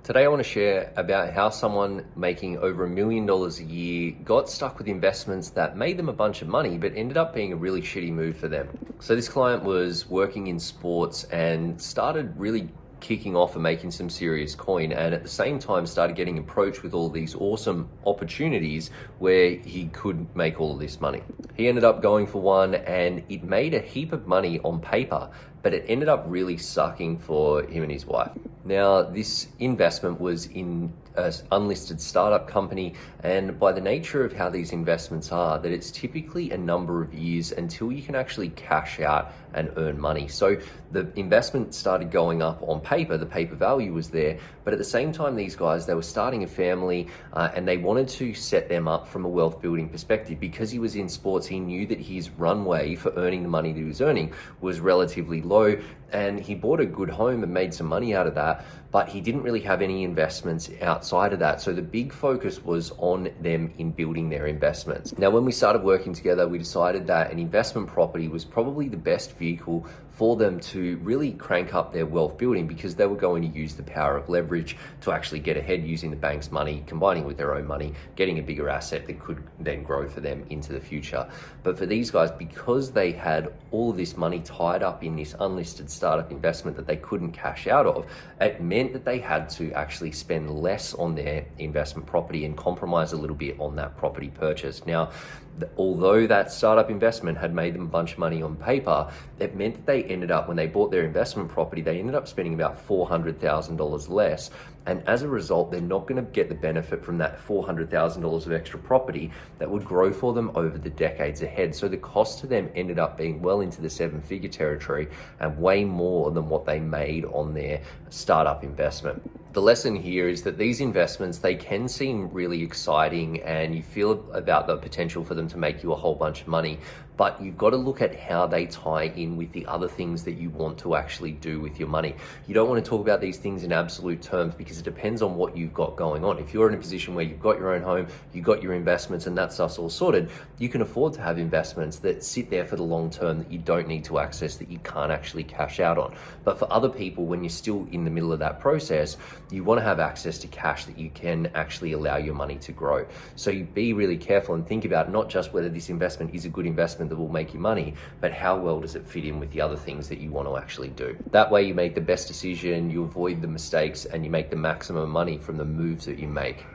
Today I want to share about how someone making over $1 million a year got stuck with investments that made them a bunch of money but ended up being a really shitty move for them. So this client was working in sports and started really kicking off and making some serious coin, and at the same time started getting approached with all these awesome opportunities where he could make all of this money. He ended up going for one and it made a heap of money on paper, but it ended up really sucking for him and his wife. Now, this investment was in an unlisted startup company, and by the nature of how these investments are, that it's typically a number of years until you can actually cash out and earn money. So the investment started going up on paper, the paper value was there, but at the same time, these guys, they were starting a family and they wanted to set them up from a wealth building perspective. Because he was in sports, he knew that his runway for earning the money that he was earning was relatively low, and he bought a good home and made some money out of that, but he didn't really have any investments outside of that. So the big focus was on them in building their investments. Now, when we started working together, we decided that an investment property was probably the best vehicle for them to really crank up their wealth building, because they were going to use the power of leverage to actually get ahead using the bank's money, combining with their own money, getting a bigger asset that could then grow for them into the future. But for these guys, because they had all of this money tied up in this unlisted startup investment that they couldn't cash out of, it meant that they had to actually spend less on their investment property and compromise a little bit on that property purchase. Now, although that startup investment had made them a bunch of money on paper, it meant that they ended up, when they bought their investment property, they ended up spending about $400,000 less. And as a result, they're not going to get the benefit from that $400,000 of extra property that would grow for them over the decades ahead. So the cost to them ended up being well into the seven-figure territory and way more than what they made on their startup investment. The lesson here is that these investments, they can seem really exciting and you feel about the potential for them to make you a whole bunch of money, but you've got to look at how they tie in with the other things that you want to actually do with your money. You don't want to talk about these things in absolute terms, because it depends on what you've got going on. If you're in a position where you've got your own home, you've got your investments and that stuff's all sorted, you can afford to have investments that sit there for the long term that you don't need to access, that you can't actually cash out on. But for other people, when you're still in the middle of that process, you want to have access to cash that you can actually allow your money to grow. So you be really careful and think about not just whether this investment is a good investment that will make you money, but how well does it fit in with the other things that you want to actually do. That way you make the best decision, you avoid the mistakes, and you make the maximum money from the moves that you make.